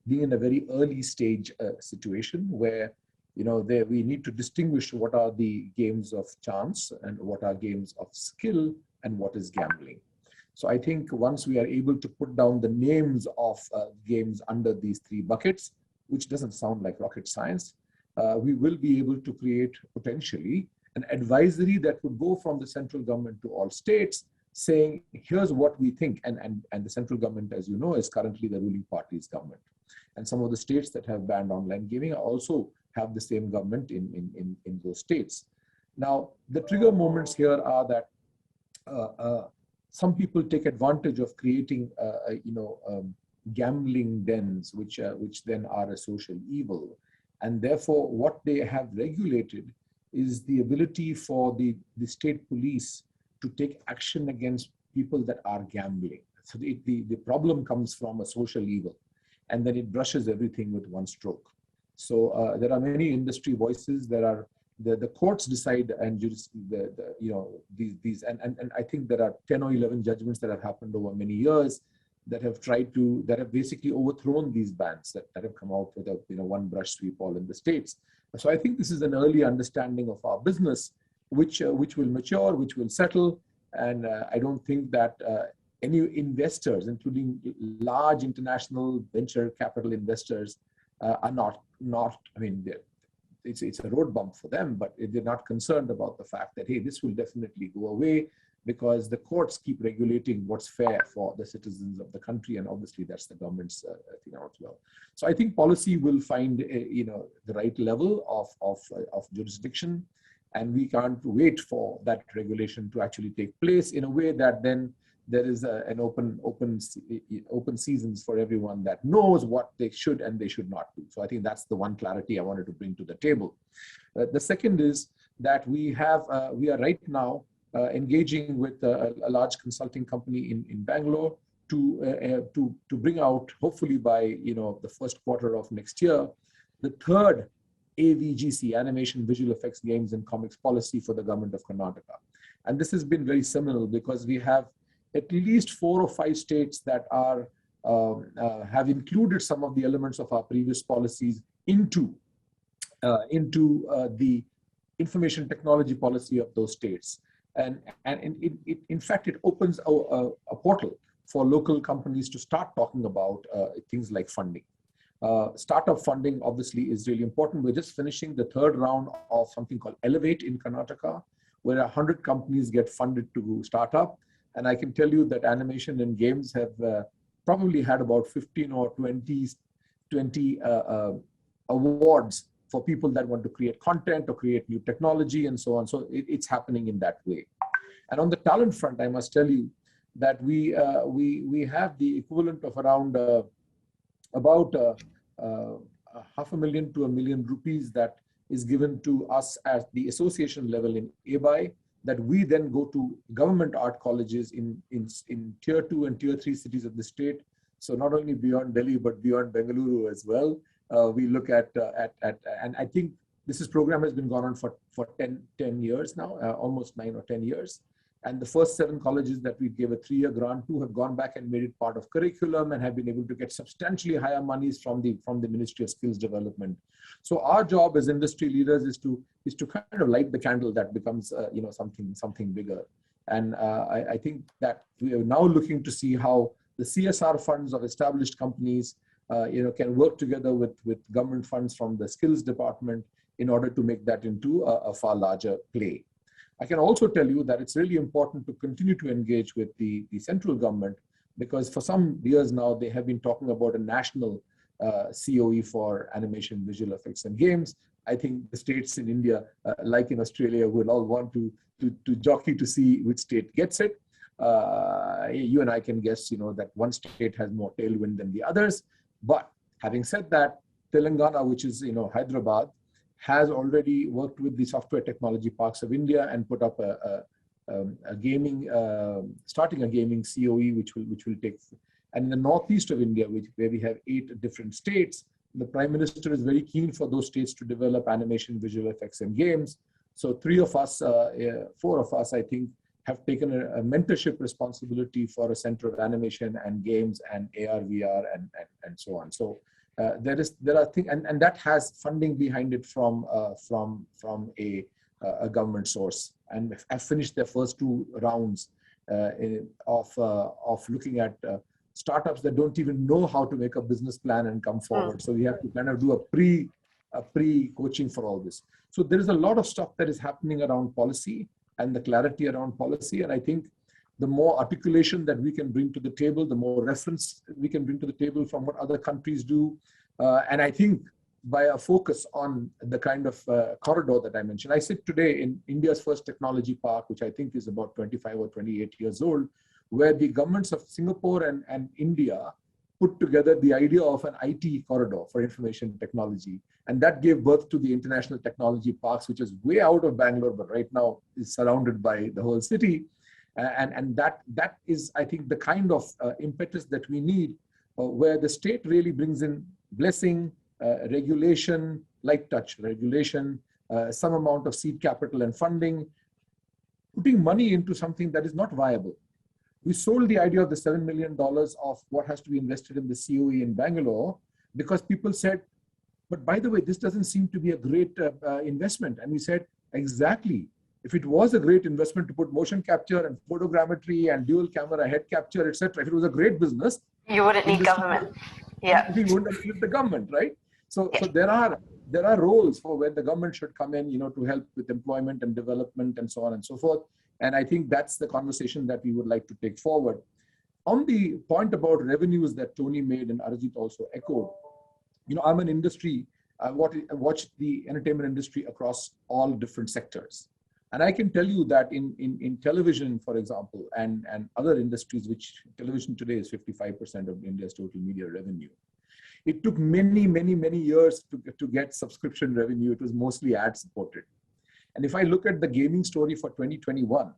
being in a very early stage situation where we need to distinguish what are the games of chance and what are games of skill and what is gambling. So I think once we are able to put down the names of games under these 3 buckets, which doesn't sound like rocket science, we will be able to create potentially an advisory that would go from the central government to all states saying, here's what we think. And the central government, as you know, is currently the ruling party's government. And some of the states that have banned online gaming also have the same government in those states. Now, the trigger moments here are that some people take advantage of creating, gambling dens, which then are a social evil. And therefore, what they have regulated is the ability for the state police to take action against people that are gambling. So the problem comes from a social evil, and then it brushes everything with one stroke. So there are many industry voices. There are the courts decide, and these and I think there are 10 or 11 judgments that have happened over many years that have basically overthrown these bans that have come out with a one brush sweep all in the states. So I think this is an early understanding of our business, which will mature, which will settle, and I don't think that any investors, including large international venture capital investors, are not. I mean, it's a road bump for them, but they're not concerned about the fact that, hey, this will definitely go away. because the courts keep regulating what's fair for the citizens of the country, and obviously that's the government's thing as well. So I think policy will find the right level of jurisdiction, and we can't wait for that regulation to actually take place in a way that then there is an open seasons for everyone that knows what they should and they should not do. So I think that's the one clarity I wanted to bring to the table. The second is that we are right now engaging with a large consulting company in Bangalore to bring out, hopefully by the first quarter of next year, the third AVGC, Animation, Visual Effects, Games and Comics policy for the government of Karnataka. And this has been very seminal because we have at least 4 or 5 states that are have included some of the elements of our previous policies into the information technology policy of those states. And in fact, it opens a portal for local companies to start talking about things like funding. Startup funding obviously is really important. We're just finishing the 3rd round of something called Elevate in Karnataka, where 100 companies get funded to start up. And I can tell you that animation and games have probably had about 15 or 20 awards for people that want to create content or create new technology and so on. So it's happening in that way. And on the talent front, I must tell you that we have the equivalent of around about $500,000 to $1 million rupees that is given to us at the association level in ABI, that we then go to government art colleges in tier 2 and tier 3 cities of the state. So not only beyond Delhi, but beyond Bengaluru as well. We look at and I think this program has been going on for 10 years now, almost 9 or 10 years. And the first 7 colleges that we gave a 3-year grant to have gone back and made it part of curriculum and have been able to get substantially higher monies from the Ministry of Skills Development. So our job as industry leaders is to kind of light the candle that becomes something bigger. And I think that we are now looking to see how the CSR funds of established companies can work together with government funds from the skills department in order to make that into a far larger play. I can also tell you that it's really important to continue to engage with the central government, because for some years now, they have been talking about a national COE for animation, visual effects and games. I think the states in India, like in Australia, will all want to jockey to see which state gets it. You and I can guess, that one state has more tailwind than the others. But having said that, Telangana, which is, Hyderabad, has already worked with the software technology parks of India and put up a gaming, starting a gaming COE, which will take. And in the northeast of India, where we have 8 different states, the Prime Minister is very keen for those states to develop animation, visual effects, and games. So 4 of us, I think, have taken a mentorship responsibility for a center of animation and games and AR, VR, and so on. So there are things, and that has funding behind it from a government source. And have finished their first 2 rounds of looking at startups that don't even know how to make a business plan and come forward. So we have to kind of do a pre-coaching for all this. So there is a lot of stuff that is happening around policy and the clarity around policy. And I think the more articulation that we can bring to the table, the more reference we can bring to the table from what other countries do. And I think by a focus on the kind of corridor that I mentioned. I sit today in India's first technology park, which I think is about 25 or 28 years old, where the governments of Singapore and India put together the idea of an IT corridor for information technology. And that gave birth to the International Technology Parks, which is way out of Bangalore, but right now is surrounded by the whole city. And that is, I think, the kind of impetus that we need, where the state really brings in blessing, regulation, light touch regulation, some amount of seed capital and funding, putting money into something that is not viable. We sold the idea of the $7 million of what has to be invested in the COE in Bangalore because people said, but by the way, this doesn't seem to be a great investment. And we said, exactly. If it was a great investment to put motion capture and photogrammetry and dual camera head capture, etc., if it was a great business, you wouldn't need government. Yeah, we wouldn't have needed the government, right? So there are roles for where the government should come in, to help with employment and development and so on and so forth. And I think that's the conversation that we would like to take forward. On the point about revenues that Tony made and Arijit also echoed, I'm an industry, I watch the entertainment industry across all different sectors. And I can tell you that in television, for example, and other industries, which television today is 55% of India's total media revenue. It took many, many, many years to get subscription revenue. It was mostly ad supported. And if I look at the gaming story for 2021,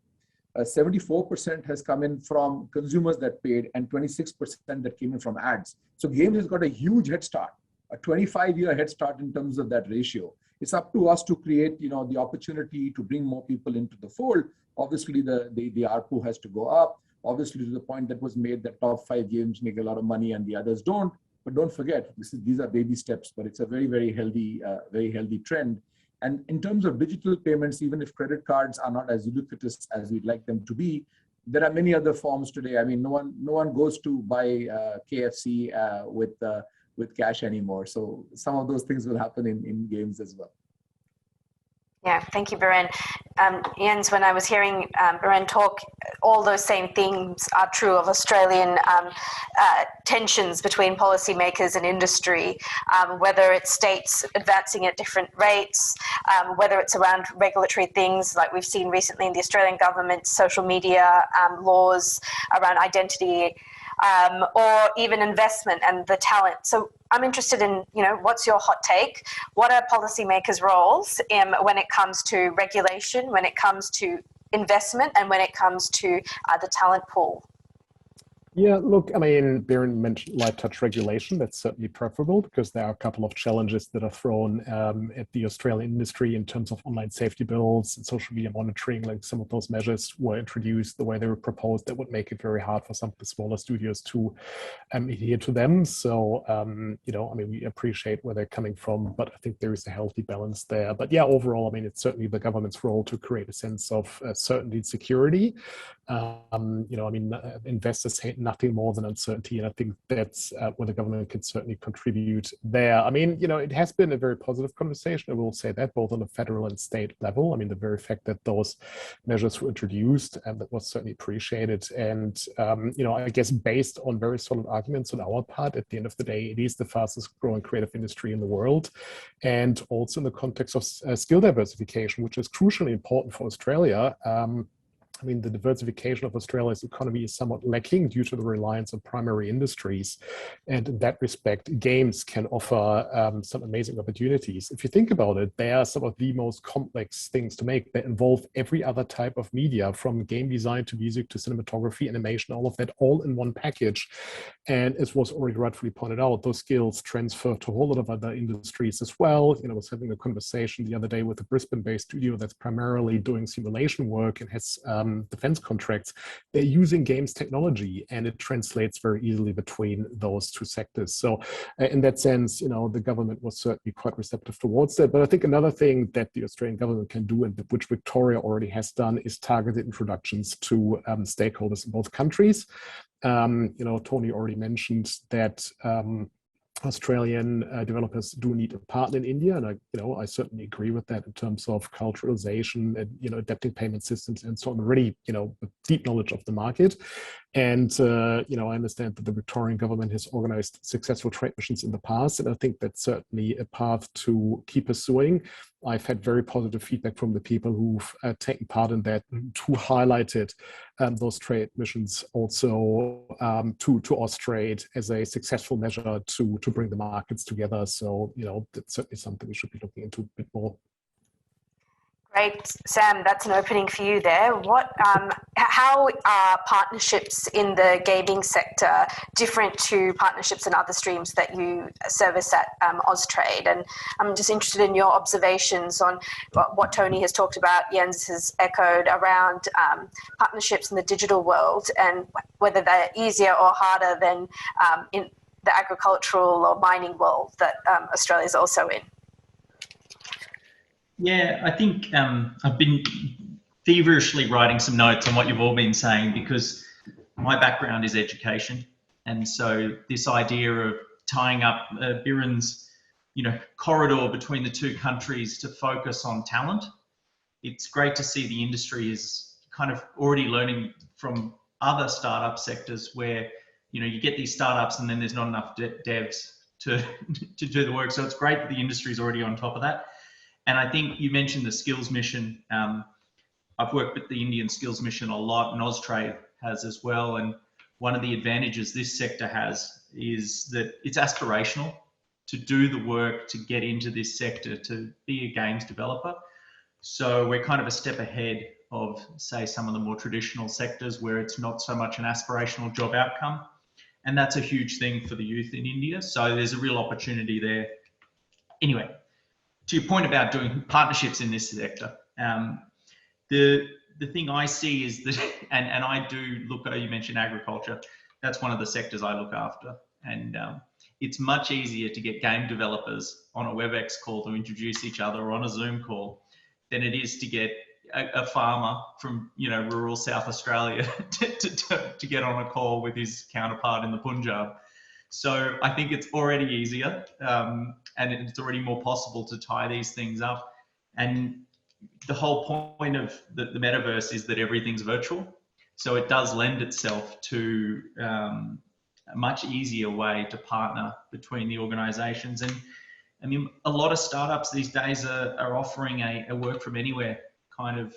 74% has come in from consumers that paid and 26% that came in from ads. So games has got a huge head start, a 25-year head start in terms of that ratio. It's up to us to create, the opportunity to bring more people into the fold. Obviously, the ARPU has to go up. Obviously, to the point that was made that top 5 games make a lot of money and the others don't. But don't forget, these are baby steps, but it's a very, very healthy trend. And in terms of digital payments, even if credit cards are not as ubiquitous as we'd like them to be, there are many other forms today. I mean, no one goes to buy KFC with cash anymore. So some of those things will happen in games as well. Yeah, thank you, Biren. Jens, when I was hearing Biren talk, all those same things are true of Australian tensions between policymakers and industry, whether it's states advancing at different rates, whether it's around regulatory things like we've seen recently in the Australian government, social media laws around identity, or even investment and the talent. So I'm interested in, what's your hot take? What are policymakers' roles when it comes to regulation, when it comes to investment, and when it comes to the talent pool? Yeah, look, I mean, Biren mentioned light touch regulation. That's certainly preferable because there are a couple of challenges that are thrown at the Australian industry in terms of online safety bills and social media monitoring. Like some of those measures were introduced the way they were proposed, that would make it very hard for some of the smaller studios to adhere to them. So, we appreciate where they're coming from, but I think there is a healthy balance there. But yeah, overall, I mean, it's certainly the government's role to create a sense of certainty and security. Investors hate nothing more than uncertainty, and I think that's where the government can certainly contribute there. I mean, it has been a very positive conversation, I will say that, both on the federal and state level. I mean, the very fact that those measures were introduced, and that was certainly appreciated. And, I guess based on very solid arguments on our part, at the end of the day, it is the fastest growing creative industry in the world. And also in the context of skill diversification, which is crucially important for Australia. I mean, the diversification of Australia's economy is somewhat lacking due to the reliance on primary industries. And in that respect, games can offer some amazing opportunities. If you think about it, they are some of the most complex things to make. They involve every other type of media, from game design to music to cinematography, animation, all of that, all in one package. And as was already rightfully pointed out, those skills transfer to a whole lot of other industries as well. I was having a conversation the other day with a Brisbane-based studio that's primarily doing simulation work and has defense contracts. They're using games technology, and it translates very easily between those two sectors. So in that sense, the government was certainly quite receptive towards that. But I think another thing that the Australian government can do, and which Victoria already has done, is targeted introductions to stakeholders in both countries. Tony already mentioned that Australian developers do need a partner in India, and I certainly agree with that in terms of culturalization and adapting payment systems and so on. Really, deep knowledge of the market. And I understand that the Victorian government has organized successful trade missions in the past, and I think that's certainly a path to keep pursuing. I've had very positive feedback from the people who've taken part in that, who highlighted those trade missions also to Austrade as a successful measure to bring the markets together. So, that's certainly something we should be looking into a bit more. Great, Sam, that's an opening for you there. How are partnerships in the gaming sector different to partnerships in other streams that you service at Austrade? And I'm just interested in your observations on what Tony has talked about, Jens has echoed around partnerships in the digital world, and whether they're easier or harder than in the agricultural or mining world that Australia is also in. Yeah, I think I've been feverishly writing some notes on what you've all been saying, because my background is education. And so this idea of tying up Biren's, corridor between the two countries to focus on talent, it's great to see the industry is kind of already learning from other startup sectors where, you know, you get these startups and then there's not enough devs to do the work. So it's great that the industry is already on top of that. And I think you mentioned the skills mission. I've worked with the Indian skills mission a lot, and Austrade has as well. And one of the advantages this sector has is that it's aspirational to do the work to get into this sector, to be a games developer. So we're kind of a step ahead of, say, some of the more traditional sectors where it's not so much an aspirational job outcome. And that's a huge thing for the youth in India. So there's a real opportunity there. Anyway, to your point about doing partnerships in this sector, the thing I see is that, and I do look at, you mentioned agriculture, that's one of the sectors I look after. And it's much easier to get game developers on a WebEx call to introduce each other, or on a Zoom call, than it is to get a farmer from, you know, rural South Australia to get on a call with his counterpart in the Punjab. So I think it's already easier, and it's already more possible to tie these things up. And the whole point of the metaverse is that everything's virtual. So it does lend itself to a much easier way to partner between the organizations. And I mean, a lot of startups these days are offering a work from anywhere kind of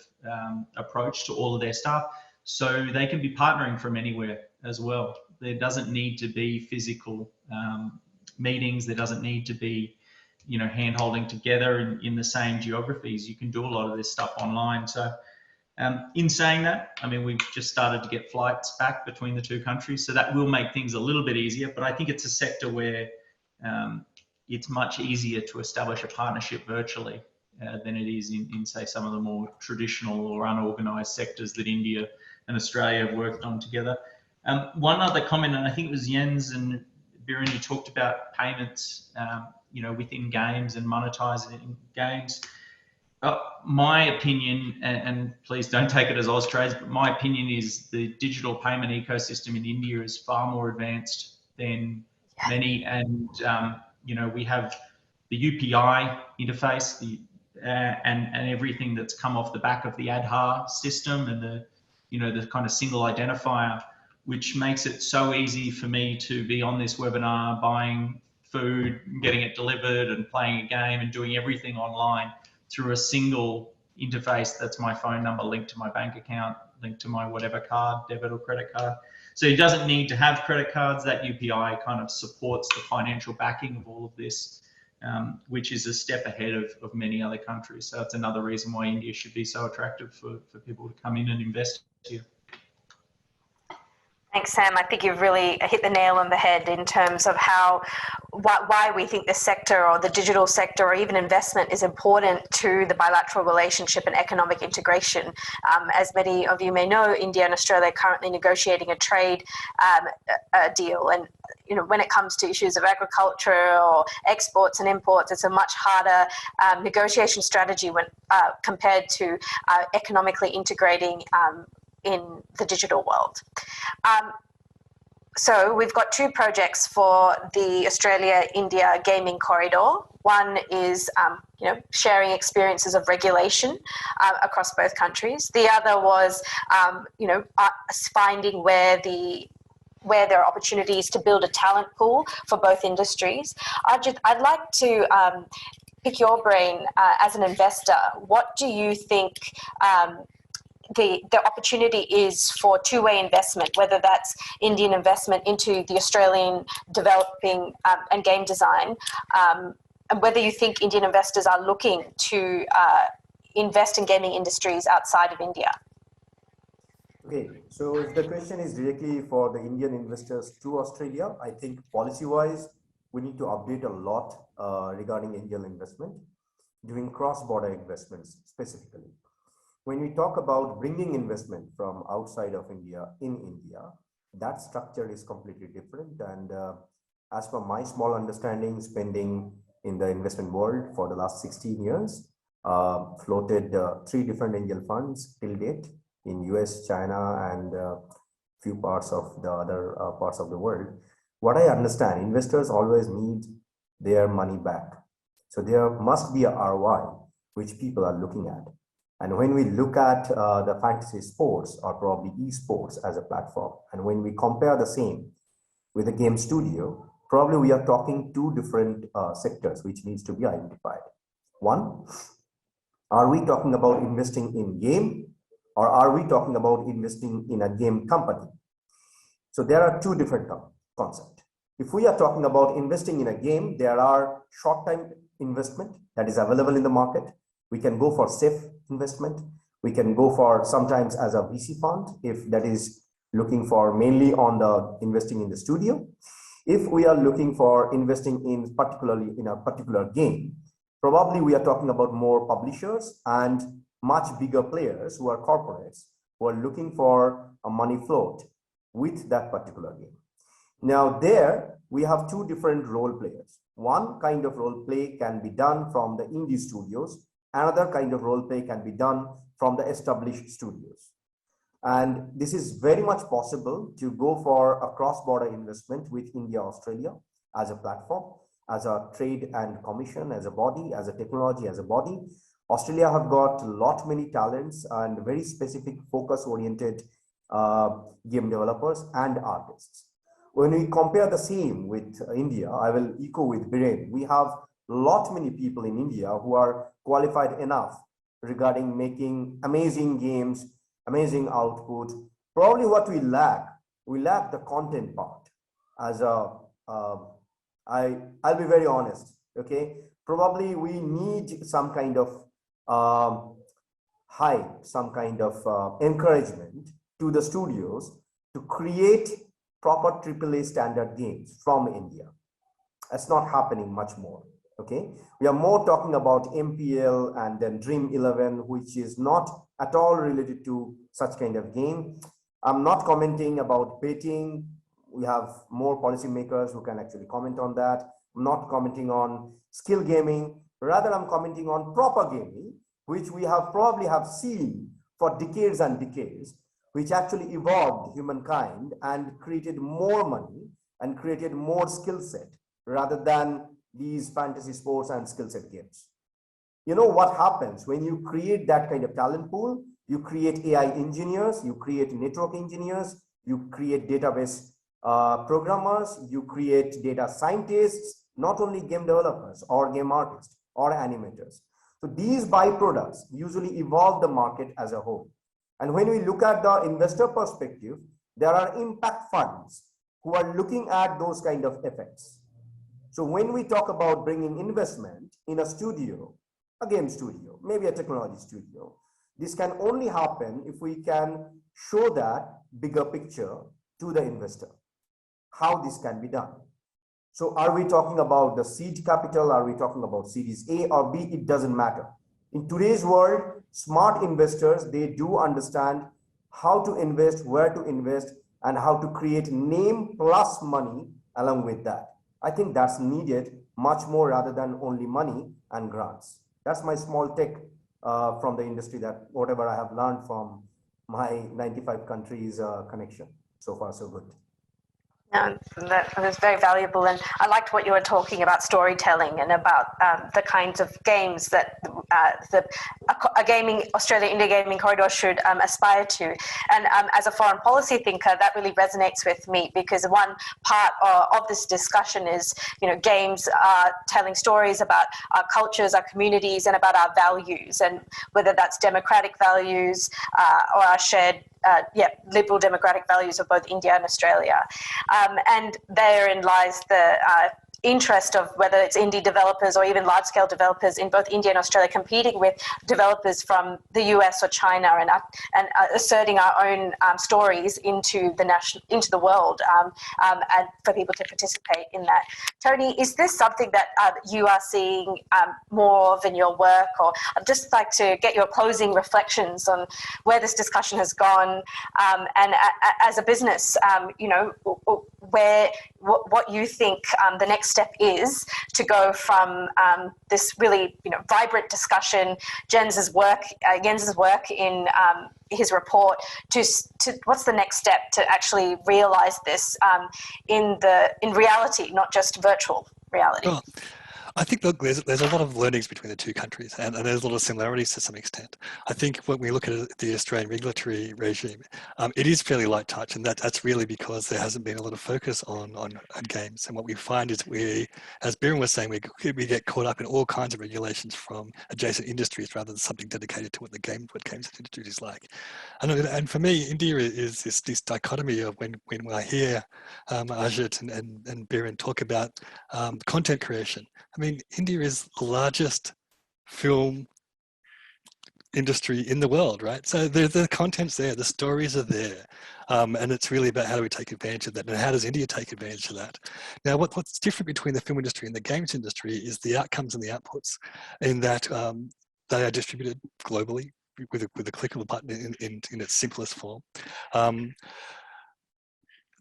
approach to all of their staff. So they can be partnering from anywhere as well. There doesn't need to be physical meetings. There doesn't need to be, you know, hand holding together in the same geographies. You can do a lot of this stuff online. So in saying that, I mean, we've just started to get flights back between the two countries. So that will make things a little bit easier, but I think it's a sector where it's much easier to establish a partnership virtually than it is in, say, some of the more traditional or unorganized sectors that India and Australia have worked on together. One other comment, and I think it was Jens and Biren, you talked about payments, you know, within games and monetizing games. My opinion, and please don't take it as Austrade's, but my opinion is the digital payment ecosystem in India is far more advanced than many. And, you know, we have the UPI interface, and everything that's come off the back of the Aadhaar system and the, you know, the kind of single identifier, which makes it so easy for me to be on this webinar, buying food, getting it delivered and playing a game and doing everything online through a single interface. That's my phone number linked to my bank account, linked to my whatever card, debit or credit card. So he doesn't need to have credit cards. That UPI kind of supports the financial backing of all of this, which is a step ahead of many other countries. So that's another reason why India should be so attractive for people to come in and invest here. Thanks, Sam. I think you've really hit the nail on the head in terms of why we think this sector, or the digital sector, or even investment, is important to the bilateral relationship and economic integration. As many of you may know, India and Australia are currently negotiating a trade deal, and you know, when it comes to issues of agriculture or exports and imports, it's a much harder negotiation strategy when compared to economically integrating in the digital world. So we've got two projects for the Australia-India gaming corridor. One is, you know, sharing experiences of regulation across both countries. The other was, you know, finding where there are opportunities to build a talent pool for both industries. I'd like to pick your brain as an investor. What do you think the opportunity is for two-way investment, whether that's Indian investment into the Australian developing and game design, and whether you think Indian investors are looking to invest in gaming industries outside of India? Okay, so if the question is directly for the Indian investors to Australia, I think policy-wise, we need to update a lot regarding Indian investment, doing cross-border investments specifically. When we talk about bringing investment from outside of India in India, that structure is completely different. And as per my small understanding, spending in the investment world for the last 16 years, floated 3 different angel funds till date in US, China, and few parts of the other parts of the world. What I understand, investors always need their money back. So there must be a ROI, which people are looking at. And when we look at the fantasy sports or probably esports as a platform, and when we compare the same with a game studio, probably we are talking two different sectors which needs to be identified. One, are we talking about investing in game, or are we talking about investing in a game company? So there are two different concepts. If we are talking about investing in a game, there are short-term investment that is available in the market. We can go for safe investment. We can go for sometimes as a VC fund, if that is looking for mainly on the investing in the studio. If we are looking for investing in particularly in a particular game, probably we are talking about more publishers and much bigger players who are corporates who are looking for a money float with that particular game. Now there we have two different role players. One kind of role play can be done from the indie studios. Another kind of role play can be done from the established studios. And this is very much possible to go for a cross-border investment with India, Australia as a platform, as a trade and commission, as a body, as a technology, as a body. Australia have got many talents and very specific focus-oriented game developers and artists. When we compare the same with India, I will echo with Biren. We have many people in India who are qualified enough regarding making amazing games, amazing output. Probably what we lack the content part. As I'll be very honest, okay? Probably we need some kind of hype, some kind of encouragement to the studios to create proper AAA standard games from India. That's not happening much more, okay? We are more talking about MPL and then Dream 11, which is not at all related to such kind of game. I'm not commenting about betting. We have more policymakers who can actually comment on that. I'm not commenting on skill gaming. Rather, I'm commenting on proper gaming, which we have probably seen for decades and decades, which actually evolved humankind and created more money and created more skill set rather than these fantasy sports and skill set games. You know what happens when you create that kind of talent pool? You create AI engineers, you create network engineers, you create database programmers, you create data scientists, not only game developers or game artists or animators. So these byproducts usually evolve the market as a whole. And when we look at the investor perspective, there are impact funds who are looking at those kind of effects. So when we talk about bringing investment in a studio, a game studio, maybe a technology studio, this can only happen if we can show that bigger picture to the investor, how this can be done. So are we talking about the seed capital? Are we talking about Series A or B? It doesn't matter. In today's world, smart investors, they do understand how to invest, where to invest, and how to create name plus money along with that. I think that's needed much more rather than only money and grants. That's my small take from the industry, that whatever I have learned from my 95 countries connection. So far, so good. That was very valuable, and I liked what you were talking about storytelling and about the kinds of games that a gaming Australia India gaming corridor should aspire to. And as a foreign policy thinker, that really resonates with me, because one part of this discussion is, games are telling stories about our cultures, our communities, and about our values, and whether that's democratic values or our shared liberal democratic values of both India and Australia. And therein lies the interest of whether it's indie developers or even large-scale developers in both India and Australia competing with developers from the US or China, and asserting our own stories into the world, and for people to participate in that. Tony, is this something that you are seeing more of in your work? Or I'd just like to get your closing reflections on where this discussion has gone, and as a business, what you think the next step is to go from this really vibrant discussion, Jens's work in his report, to what's the next step to actually realize this in reality, not just virtual reality. Sure. I think look, there's a lot of learnings between the two countries, and there's a lot of similarities to some extent. I think when we look at the Australian regulatory regime, it is fairly light touch, and that's really because there hasn't been a lot of focus on games. And what we find is as Biren was saying, we get caught up in all kinds of regulations from adjacent industries rather than something dedicated to what games industry is like. And for me, India is this dichotomy of when I hear Arijit and Biren talk about content creation. I mean, India is the largest film industry in the world, right? So the content's there, the stories are there, and it's really about how do we take advantage of that, and how does India take advantage of that? Now, what's different between the film industry and the games industry is the outcomes and the outputs, in that they are distributed globally with a click of a button in its simplest form.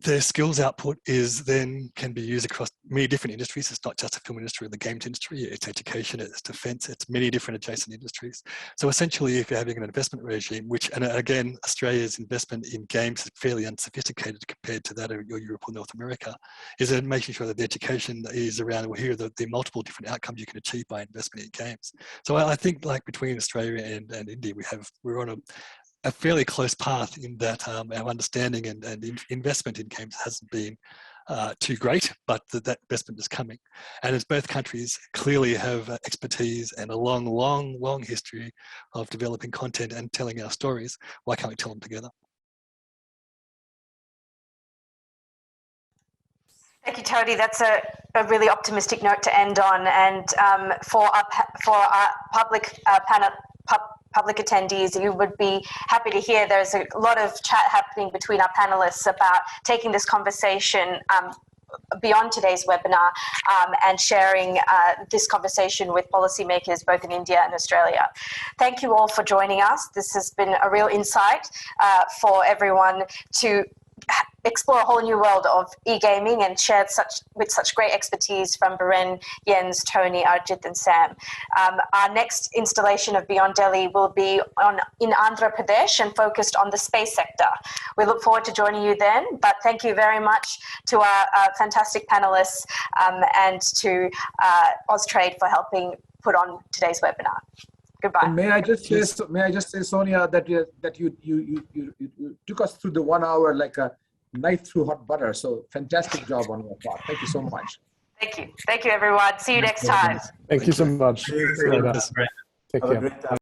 Their skills output can be used across many different industries. It's not just the film industry or the games industry, it's education, it's defense, it's many different adjacent industries. So essentially, if you're having an investment regime, and again, Australia's investment in games is fairly unsophisticated compared to that of Europe or North America, is in making sure that the education is around, well, here are the multiple different outcomes you can achieve by investment in games. So I think like between Australia and India, we're on a fairly close path in that our understanding and investment in games hasn't been too great, but that investment is coming. And as both countries clearly have expertise and a long history of developing content and telling our stories, why can't we tell them together? Thank you, Tony. That's a really optimistic note to end on. And for our public public attendees, you would be happy to hear there's a lot of chat happening between our panelists about taking this conversation beyond today's webinar and sharing this conversation with policymakers both in India and Australia. Thank you all for joining us. This has been a real insight for everyone to explore a whole new world of e-gaming and shared with such great expertise from Biren, Jens, Tony, Arijit and Sam. Our next installation of Beyond Delhi will be in Andhra Pradesh and focused on the space sector. We look forward to joining you then, but thank you very much to our fantastic panelists and to Austrade for helping put on today's webinar. Goodbye. And may I just say, Sonia, that you took us through the 1 hour like a knife through hot butter. So fantastic job on your part. Thank you so much. Thank you. Thank you, everyone. See you next time. Thank you so much. Take Take care. care.